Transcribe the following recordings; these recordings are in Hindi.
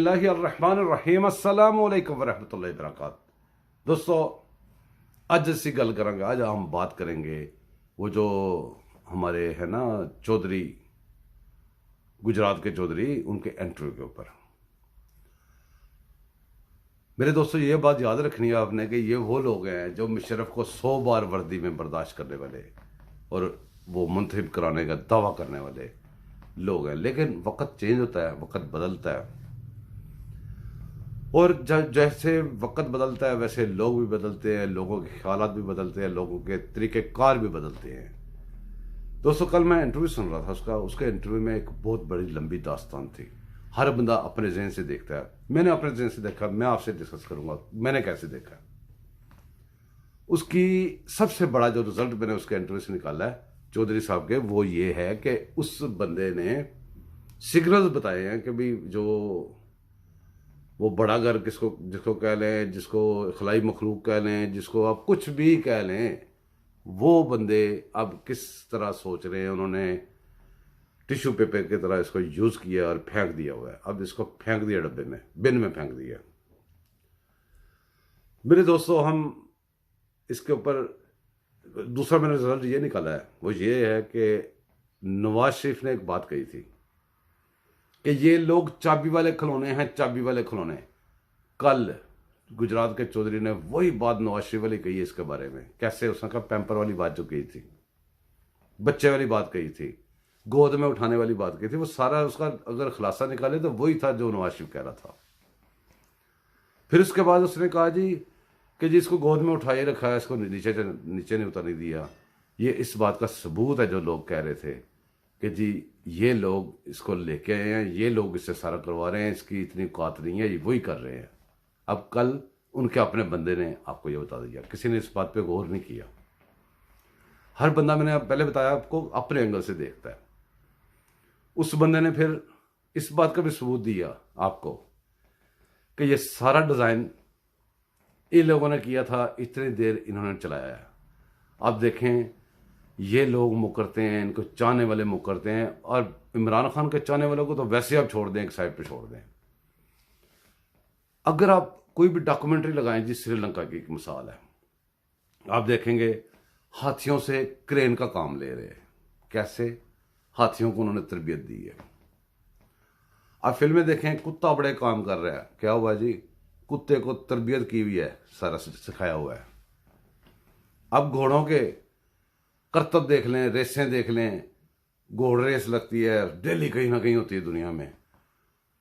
बिस्मिल्लाहिर्रहमानिर्रहीम अस्सलामु अलैकुम वरहमतुल्लाहि वबरकातुहू। दोस्तों, अज असी गल करांगे, आज हम बात करेंगे वो जो हमारे है ना चौधरी, गुजरात के चौधरी, उनके इंटरव्यू के ऊपर। मेरे दोस्तों, ये बात याद रखनी है आपने कि ये वो लोग हैं जो मुशर्रफ को 100 बार वर्दी में बर्दाश्त करने वाले और वो मुंतखब कराने का दावा करने वाले लोग हैं। लेकिन वक्त चेंज होता है, वक्त बदलता है, और जैसे वक्त बदलता है वैसे लोग भी बदलते हैं, लोगों के ख्यालात भी बदलते हैं, लोगों के तरीक़ेकार भी बदलते हैं। दोस्तों, कल मैं इंटरव्यू सुन रहा था उसके इंटरव्यू में एक बहुत बड़ी लंबी दास्तान थी। हर बंदा अपने जहन से देखता है। मैंने अपने जहन से देखा, मैं आपसे डिस्कस करूंगा मैंने कैसे देखा। उसकी सबसे बड़ा जो रिजल्ट मैंने उसके इंटरव्यू से निकाला है चौधरी साहब के, वो ये है कि उस बंदे ने सिग्नल्स बताए हैं कि भाई जो वो बड़ा घर जिसको कह लें, जिसको खलाई मखलूक कह लें, जिसको आप कुछ भी कह लें, वो बंदे अब किस तरह सोच रहे हैं। उन्होंने टिश्यू पेपर की तरह इसको यूज किया और फेंक दिया हुआ है। अब इसको फेंक दिया डब्बे में, बिन में फेंक दिया। मेरे दोस्तों, हम इसके ऊपर दूसरा मैंने रिजल्ट ये निकाला है, वो ये है कि नवाज शरीफ ने एक बात कही थी कि ये लोग चाबी वाले खिलौने हैं, चाबी वाले खिलौने। कल गुजरात के चौधरी ने वही बात नवाज शरीफ वाली कही है इसके बारे में। कैसे? उसने कहा पैम्पर वाली बात जो कही थी, बच्चे वाली बात कही थी, गोद में उठाने वाली बात कही थी, वो सारा उसका अगर खुलासा निकाले तो वही था जो नवाज शरीफ कह रहा था। फिर उसके बाद उसने कहा जी कि जी इसको गोद में उठाए रखा है, इसको नीचे नहीं उतारने दिया। ये इस बात का सबूत है जो लोग कह रहे थे कि जी ये लोग इसको लेके आए हैं, ये लोग इससे सारा करवा रहे हैं, इसकी इतनी औकात नहीं है, ये वही कर रहे हैं। अब कल उनके अपने बंदे ने आपको ये बता दिया, किसी ने इस बात पे गौर नहीं किया। हर बंदा, मैंने पहले बताया आपको, अपने एंगल से देखता है। उस बंदे ने फिर इस बात का भी सबूत दिया आपको कि ये सारा डिजाइन इन लोगों ने किया था, इतनी देर इन्होंने चलाया है। अब देखें, ये लोग मुकरते हैं, इनको चाहने वाले मुकरते हैं, और इमरान खान के चाहने वालों को तो वैसे आप छोड़ दें, एक साइड पे छोड़ दें। अगर आप कोई भी डॉक्यूमेंट्री लगाएं, जी श्रीलंका की एक मिसाल है, आप देखेंगे हाथियों से क्रेन का काम ले रहे हैं। कैसे? हाथियों को उन्होंने तरबियत दी है। आप फिल्में देखें, कुत्ता बड़े काम कर रहा है। क्या हुआ जी? कुत्ते को तरबियत की हुई है, सारा सिखाया हुआ है। अब घोड़ों के करतब देख लें, रेसें देख लें, घोड़ रेस लगती है डेली, कहीं ना कहीं होती है दुनिया में।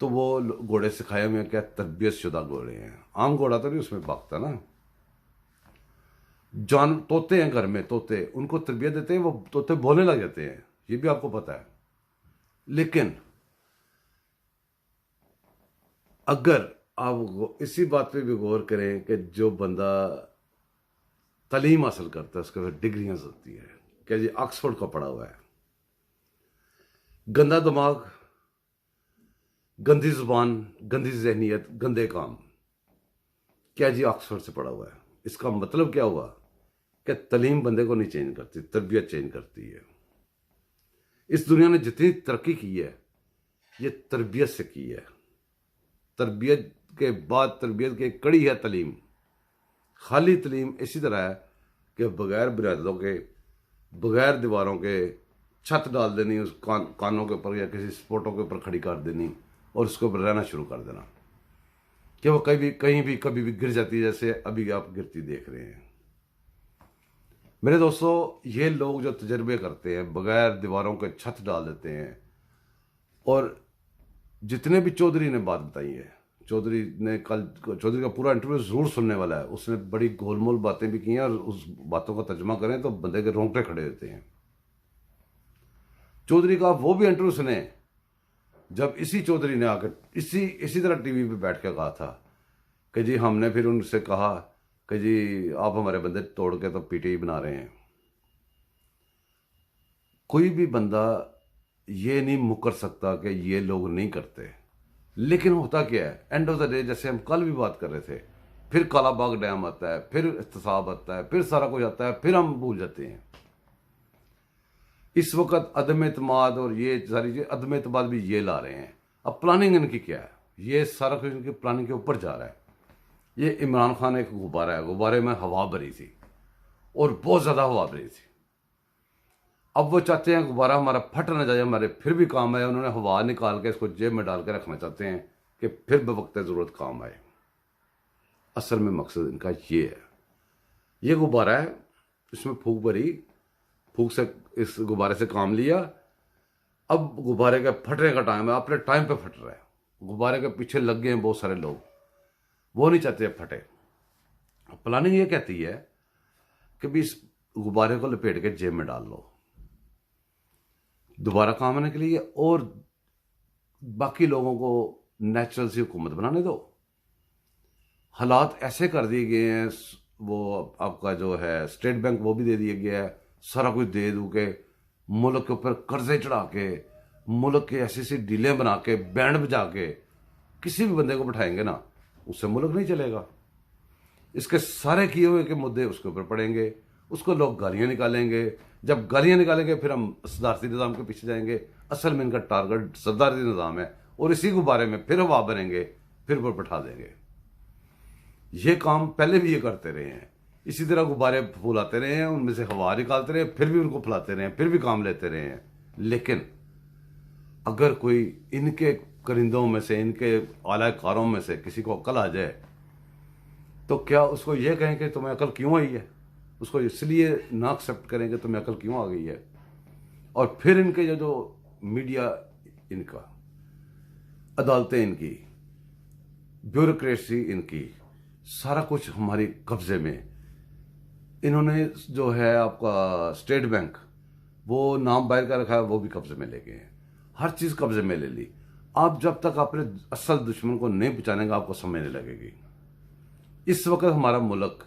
तो वो घोड़े सिखाए हुए क्या तरबियत शुदा घोड़े हैं। आम घोड़ा तो नहीं उसमें भागता ना। तोते हैं घर में, तोते, उनको तरबियत देते हैं, वो तोते बोलने लग जाते हैं, ये भी आपको पता है। लेकिन अगर आप इसी बात पे भी गौर करें कि जो बंदा तालीम हासिल करता है उसके फिर डिग्रियां होती है, क्या जी ऑक्सफोर्ड का पढ़ा हुआ है, गंदा दिमाग, गंदी जुबान, गंदी जहनीत, गंदे काम, क्या जी ऑक्सफोर्ड से पढ़ा हुआ है। इसका मतलब क्या हुआ कि तालीम बंदे को नहीं चेंज करती, तरबियत चेंज करती है। इस दुनिया ने जितनी तरक्की की है ये तरबियत से की है। तरबियत के बाद तरबियत की कड़ी है तालीम। खाली तालीम इसी तरह है कि बगैर बुनियादों के, बगैर दीवारों के छत डाल देनी उस कानों के ऊपर या किसी स्पोर्टों के ऊपर खड़ी कर देनी और उसके ऊपर रहना शुरू कर देना कि वो कहीं भी कभी भी गिर जाती है, जैसे अभी आप गिरती देख रहे हैं। मेरे दोस्तों, ये लोग जो तजर्बे करते हैं, बगैर दीवारों के छत डाल देते हैं। और जितने भी चौधरी ने बात बताई है, चौधरी का पूरा इंटरव्यू जरूर सुनने वाला है। उसने बड़ी गोलमोल बातें भी की हैं, और उस बातों का तर्जमा करें तो बंदे के रोंगटे खड़े होते हैं। चौधरी का वो भी इंटरव्यू सुने जब इसी चौधरी ने आकर इसी तरह टीवी पे बैठ के कहा था कि जी हमने फिर उनसे कहा कि जी आप हमारे बंदे तोड़ के तो पीटीआई बना रहे हैं। कोई भी बंदा ये नहीं मुकर सकता कि ये लोग नहीं करते। लेकिन होता क्या है, एंड ऑफ द डे, जैसे हम कल भी बात कर रहे थे, फिर काला बाग डैम आता है, फिर एहतसाब आता है, फिर सारा कुछ आता है, फिर हम भूल जाते हैं। इस वक्त अदम एतमाद और ये सारी चीज, अदम एतमाद भी ये ला रहे हैं। अब प्लानिंग इनकी क्या है ये सारा कुछ इनकी प्लानिंग के ऊपर जा रहा है। ये इमरान खान एक गुब्बारा है, गुब्बारे में हवा भरी थी और बहुत ज़्यादा हवा भरी थी। अब वो चाहते हैं गुब्बारा हमारा फट ना जाए, हमारे फिर भी काम आए। उन्होंने हवा निकाल के इसको जेब में डाल के रखना चाहते हैं कि फिर बवक्त ज़रूरत काम आए। असल में मकसद इनका ये है। ये गुब्बारा है, इसमें फूंक भरी, फूंक से इस गुब्बारे से काम लिया। अब गुब्बारे के फटने का टाइम है, अपने टाइम पे फट रहा है। गुब्बारे के पीछे लग गए हैं बहुत सारे लोग, वो नहीं चाहते फटे। प्लानिंग ये कहती है कि भी इस गुब्बारे को लपेट के जेब में डाल लो दोबारा काम आने के लिए, और बाकी लोगों को नेचुरल सी हुकूमत बनाने दो। हालात ऐसे कर दिए गए हैं, वो आपका जो है स्टेट बैंक वो भी दे दिया गया है, सारा कुछ दे दू के मुल्क के ऊपर कर्जे चढ़ा के, मुल्क के ऐसी ऐसी डीलें बना के, बैंड बजा के किसी भी बंदे को बिठाएंगे ना, उससे मुल्क नहीं चलेगा। इसके सारे किए हुए के मुद्दे उसके ऊपर पड़ेंगे, उसको लोग गालियां निकालेंगे। जब गालियां निकालेंगे फिर हम सदारती निज़ाम के पीछे जाएंगे। असल में इनका टारगेट सदारती निज़ाम है, और इसी गुब्बारे में फिर हवा बनेंगे, फिर वो बैठा देंगे। ये काम पहले भी ये करते रहे हैं, इसी तरह गुब्बारे फुलाते रहे हैं, उनमें से हवा निकालते रहे, फिर भी उनको फुलाते रहे हैं, फिर भी काम लेते रहे हैं। लेकिन अगर कोई इनके करिंदों में से, इनके आलाकारों में से किसी को अकल आ जाए, तो क्या उसको ये कहें कि तुम्हें अकल क्यों आई है? उसको इसलिए ना एक्सेप्ट करें कि तुम्हें अकल क्यों आ गई है। और फिर इनके जो मीडिया, इनका अदालतें, इनकी ब्यूरोक्रेसी, इनकी सारा कुछ हमारी कब्जे में। इन्होंने जो है आपका स्टेट बैंक, वो नाम बाहर का रखा है, वो भी कब्जे में ले गए हैं। हर चीज़ कब्जे में ले ली। आप जब तक अपने असल दुश्मन को नहीं पहचानेंगे, आपको समझ नहीं लगेगी। इस वक्त हमारा मुल्क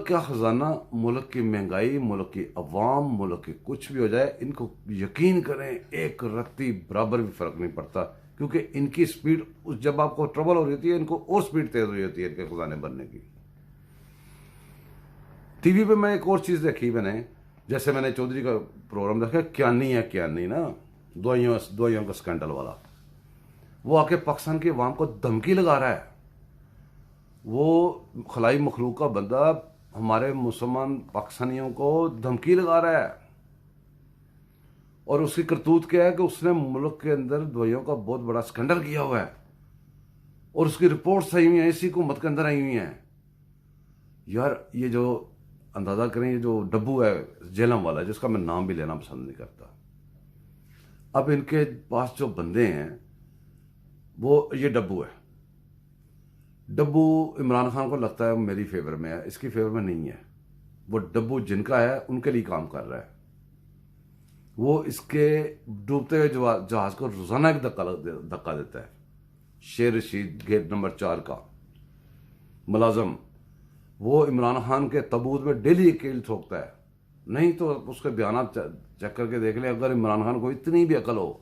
का खजाना, मुल्क की महंगाई, मुल्क की अवाम, मुल्क की कुछ भी हो जाए, इनको यकीन करें एक रत्ती बराबर भी फर्क नहीं पड़ता, क्योंकि इनकी स्पीड, जब आपको ट्रबल हो रही होती है, इनको और स्पीड तेज हो रही होती है इनके खजाने बनने की। टीवी पे मैं एक और चीज़ देखी मैंने, जैसे मैंने चौधरी का प्रोग्राम देखा, क्या नहीं ना, दवाइयों का स्कैंडल वाला। वो आके पाकिस्तान की अवाम को धमकी लगा रहा है। वो खलाई मखलूक का बंदा हमारे मुसलमान पाकिस्तानियों को धमकी लगा रहा है। और उसकी करतूत क्या है कि उसने मुल्क के अंदर दवाइयों का बहुत बड़ा स्कैंडल किया हुआ है, और उसकी रिपोर्ट्स आई हुई हैं, इसी हुकूमत के अंदर आई हुई हैं। यार ये जो अंदाजा करें, ये जो डब्बू है जेलम वाला, जिसका मैं नाम भी लेना पसंद नहीं करता, अब इनके पास जो बंदे हैं, वो ये डब्बू है। डब्बू इमरान खान को लगता है मेरी फेवर में है, इसकी फेवर में नहीं है। वो डब्बू जिनका है उनके लिए काम कर रहा है। वो इसके डूबते हुए जहाज को रोजाना एक धक्का देता है। शेर रशीद गेट नंबर 4 का मुलाजम, वो इमरान खान के तबूत में डेली एक कील ठोकता है। नहीं तो उसके बयान चेक करके देख ले, अगर इमरान खान को इतनी भी अकल हो,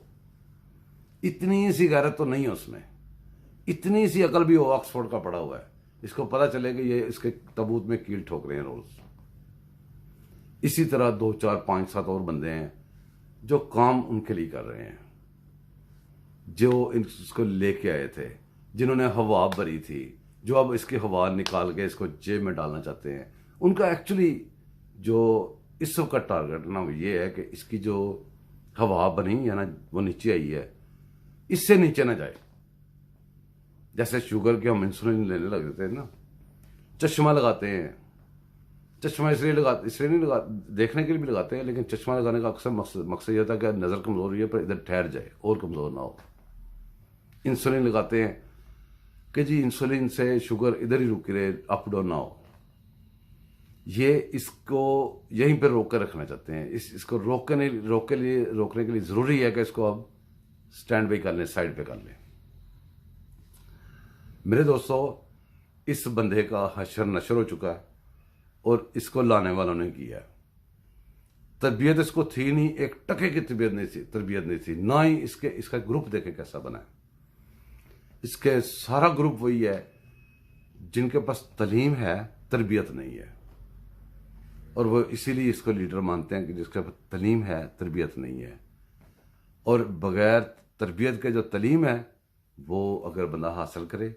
इतनी सी गैरत तो नहीं है उसमें, इतनी सी अकल भी हो, ऑक्सफोर्ड का पढ़ा हुआ है, इसको पता चले कि ये इसके तबूत में कील ठोक रहे हैं रोज। इसी तरह 2, 4, 5, 7 और बंदे हैं जो काम उनके लिए कर रहे हैं, जो इसको लेके आए थे, जिन्होंने हवा भरी थी, जो अब इसकी हवा निकाल के इसको जेब में डालना चाहते हैं। उनका एक्चुअली जो इस सब का टारगेट ना, वो ये है कि इसकी जो हवा बनी है ना, वो नीचे आई है, इससे नीचे ना जाए। जैसे शुगर के हम इंसुलिन लेने लग जाते हैं ना, चश्मा लगाते हैं। चश्मा इसलिए नहीं लगा, देखने के लिए भी लगाते हैं, लेकिन चश्मा लगाने का अक्सर मकसद यह था कि नज़र कमज़ोर हुई है पर इधर ठहर जाए और कमज़ोर ना हो। इंसुलिन लगाते हैं कि जी इंसुलिन से शुगर इधर ही रुकी रहे, अप डाउन ना हो। ये इसको यहीं पर रोक कर रखना चाहते हैं। इसको रोकने के लिए ज़रूरी है कि इसको अब स्टैंड बाई कर लें, साइड पे कर लें। मेरे दोस्तों, इस बंदे का हशर नशर हो चुका है, और इसको लाने वालों ने किया। तरबियत इसको थी नहीं, एक टके की तरबियत नहीं थी ना ही इसका ग्रुप देखे कैसा बना है। इसके सारा ग्रुप वही है जिनके पास तलीम है, तरबियत नहीं है, और वो इसीलिए इसको लीडर मानते हैं कि जिसके पास तलीम है, तरबियत नहीं है। और बगैर तरबियत के जो तलीम है वो अगर बंदा हासिल करे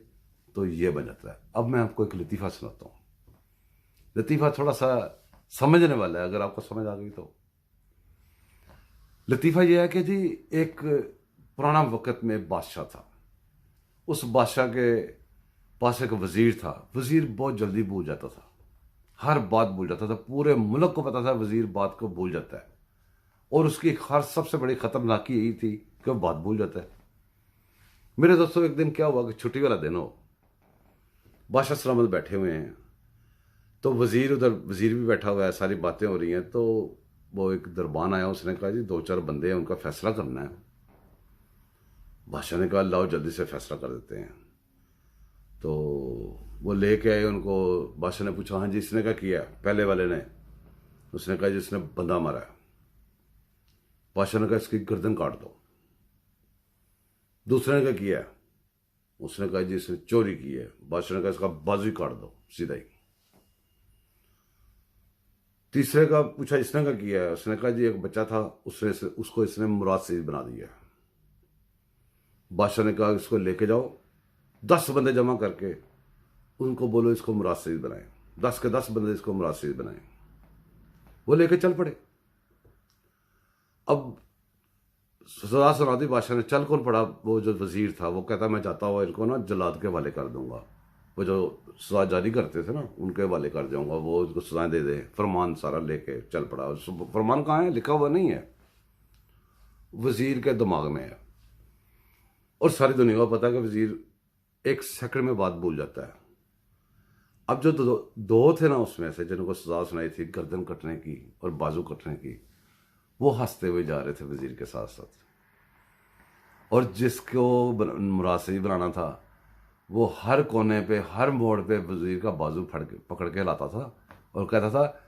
तो ये बन जाता है। अब मैं आपको एक लतीफ़ा सुनाता हूँ। लतीफ़ा थोड़ा सा समझने वाला है, अगर आपको समझ आ गई तो। लतीफ़ा यह है कि जी एक पुराना वक़्त में बादशाह था। उस बादशाह के पास एक वज़ीर था। वज़ीर बहुत जल्दी भूल जाता था, हर बात भूल जाता था। पूरे मुल्क को पता था वज़ीर बात को भूल जाता है, और उसकी हर सबसे बड़ी ख़तरनाकी यही थी कि वो बात भूल जाता है। मेरे दोस्तों, एक दिन क्या हुआ कि छुट्टी वाला दिन हो, बादशाह सलामत बैठे हुए हैं, तो वज़ीर उधर, वज़ीर भी बैठा हुआ है, सारी बातें हो रही हैं। तो वो एक दरबान आया, उसने कहा जी 2-4 बंदे हैं, उनका फैसला करना है। बादशाह ने कहा लाओ जल्दी से फैसला कर देते हैं। तो वो लेके आए उनको। बादशाह ने पूछा हाँ जी इसने क्या किया? पहले वाले ने, उसने कहा जिसने बंदा मारा है। बादशाह ने कहा इसकी गर्दन काट दो। दूसरे ने क्या किया? उसने कहा जी इसने चोरी की है। बादशाह ने कहा इसका बाजू ही काट दो सीधा ही। तीसरे का पूछा इसने क्या किया है? उसने कहा जी एक बच्चा था, उसको इसने मुराद से बना दिया। बादशाह ने कहा इसको लेके जाओ, 10 बंदे जमा करके उनको बोलो इसको मुराद से बनाए। 10 के 10 बंदे इसको मुराद से बनाए। वो लेके चल पड़े। अब सजा सुना दी बादशाह ने। चल कौन पड़ा? वो जो वजीर था वो कहता मैं जाता हुआ इनको ना जल्लाद के हवाले कर दूंगा। वो जो सजा जारी करते थे ना उनके हवाले कर जाऊंगा, वो उसको सजाएं दे दे। फरमान सारा लेके चल पड़ा। फरमान कहाँ है? लिखा हुआ नहीं है, वजीर के दिमाग में है। और सारी दुनिया को पता है कि वजीर 1 सेकंड में बात भूल जाता है। अब जो दो थे ना उसमें से जिनको सजा सुनाई थी गर्दन कटने की और बाजू कटने की, वो हंसते हुए जा रहे थे वजीर के साथ साथ। और जिसको मुराद से बनाना था वो हर कोने पे, हर मोड़ पे वजीर का बाजू पकड़ के लाता था और कहता था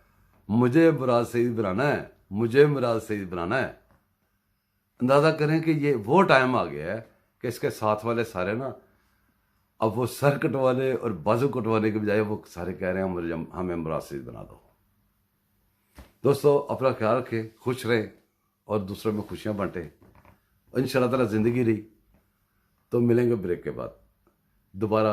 मुझे मुराद से बनाना है, मुझे मुराद से बनाना है। अंदाजा करें कि ये वो टाइम आ गया है कि इसके साथ वाले सारे ना, अब वो सर कटवाने और बाजू कटवाने के बजाय वो सारे कह रहे हैं हमें मुराद से बना दो। दोस्तों अपना ख्याल रखें, खुश रहें और दूसरों में खुशियां बांटें। इंशाअल्लाह ताला जिंदगी रही तो मिलेंगे ब्रेक के बाद दोबारा